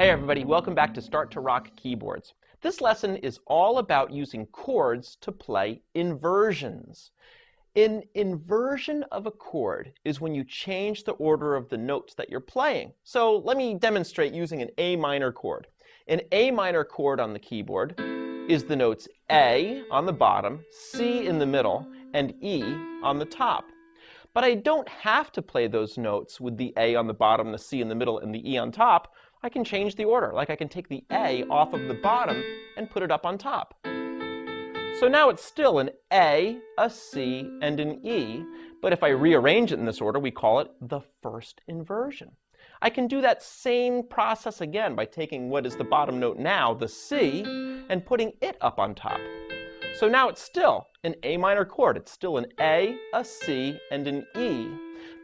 Hey everybody, welcome back to Start to Rock Keyboards. This lesson is all about using chords to play inversions. An inversion of a chord is when you change the order of the notes that you're playing. So let me demonstrate using an A minor chord. An A minor chord on the keyboard is the notes A on the bottom, C in the middle, and E on the top. But I don't have to play those notes with the A on the bottom, the C in the middle, and the E on top. I can change the order, like I can take the A off of the bottom and put it up on top. So now it's still an A, a C, and an E, but if I rearrange it in this order, we call it the first inversion. I can do that same process again by taking what is the bottom note now, the C, and putting it up on top. So now it's still an A minor chord. It's still an A, a C, and an E.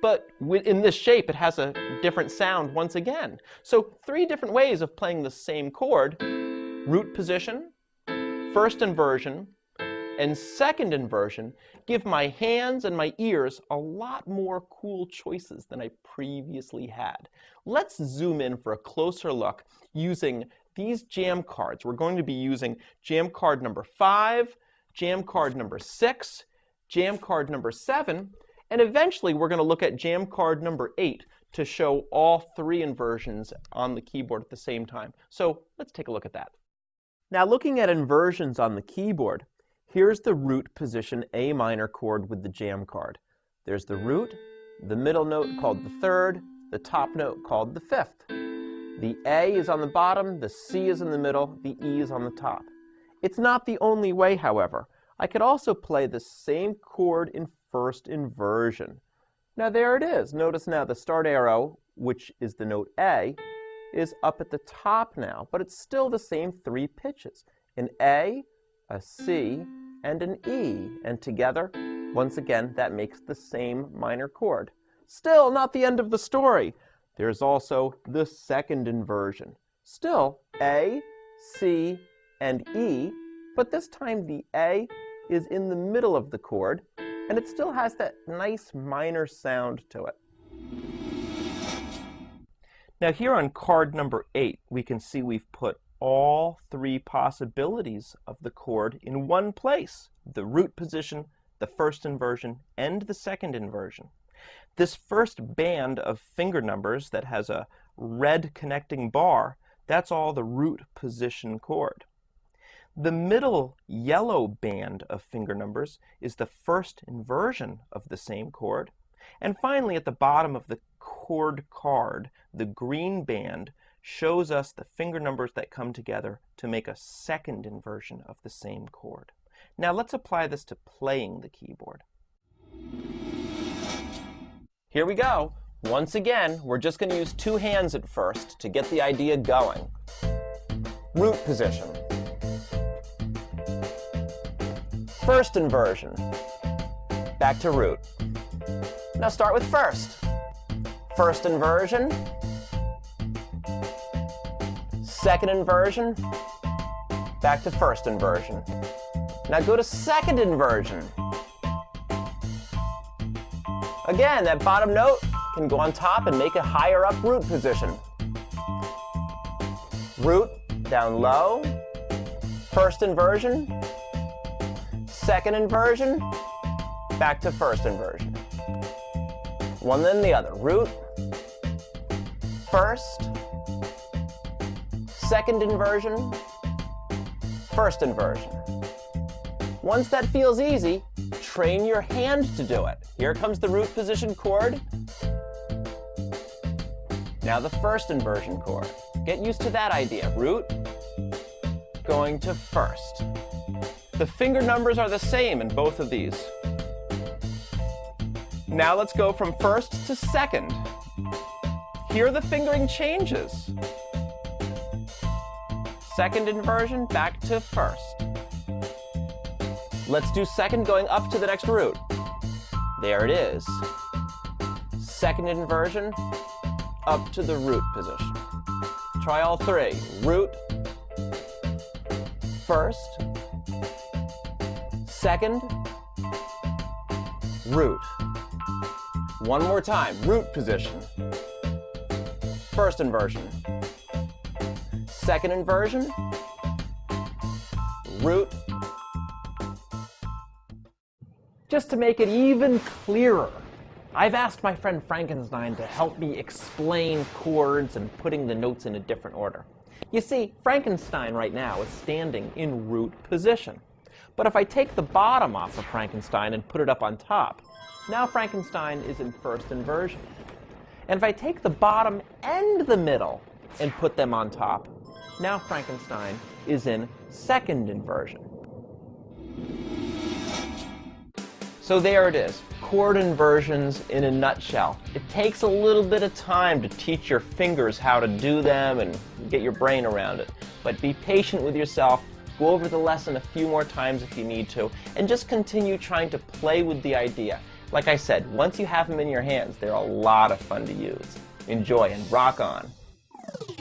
But in this shape, it has a different sound once again. So 3 different ways of playing the same chord: root position, first inversion, and second inversion give my hands and my ears a lot more cool choices than I previously had. Let's zoom in for a closer look using these jam cards. We're going to be using jam card number 5, jam card number 6, jam card number 7, and eventually we're going to look at jam card number 8 to show all 3 inversions on the keyboard at the same time. So let's take a look at that. Now looking at inversions on the keyboard, here's the root position A minor chord with the jam card. There's the root, the middle note called the 3rd, the top note called the 5th. The A is on the bottom, the C is in the middle, the E is on the top. It's not the only way, however. I could also play the same chord in first inversion. Now there it is. Notice now the start arrow, which is the note A, is up at the top now, but it's still the same 3 pitches: an A, a C, and an E. And together, once again, that makes the same minor chord. Still not the end of the story. There's also the second inversion. Still A, C, and E, but this time the A is in the middle of the chord, and it still has that nice minor sound to it. Now here on card number 8, we can see we've put all 3 possibilities of the chord in one place: the root position, the first inversion, and the second inversion. This first band of finger numbers that has a red connecting bar, that's all the root position chord. The middle yellow band of finger numbers is the first inversion of the same chord. And finally, at the bottom of the chord card, the green band shows us the finger numbers that come together to make a second inversion of the same chord. Now let's apply this to playing the keyboard. Here we go. Once again, we're just going to use 2 hands at first to get the idea going. Root position. First inversion. Back to root. Now start with first. First inversion. Second inversion. Back to first inversion. Now go to second inversion. Again, that bottom note can go on top and make a higher up root position. Root, down low. First inversion. Second inversion. Back to first inversion. One then the other. Root. First. Second inversion. First inversion. Once that feels easy, train your hand to do it. Here comes the root position chord. Now the first inversion chord. Get used to that idea. Root, going to first. The finger numbers are the same in both of these. Now let's go from first to second. Here the fingering changes. Second inversion, back to first. Let's do second going up to the next root. There it is. Second inversion, up to the root position. Try all 3. Root, first, second, root. One more time. Root position. First inversion. Second inversion, root. Just to make it even clearer, I've asked my friend Frankenstein to help me explain chords and putting the notes in a different order. You see, Frankenstein right now is standing in root position. But if I take the bottom off of Frankenstein and put it up on top, now Frankenstein is in first inversion. And if I take the bottom and the middle and put them on top, now Frankenstein is in second inversion. So there it is, chord inversions in a nutshell. It takes a little bit of time to teach your fingers how to do them and get your brain around it. But be patient with yourself, go over the lesson a few more times if you need to, and just continue trying to play with the idea. Like I said, once you have them in your hands, they're a lot of fun to use. Enjoy and rock on.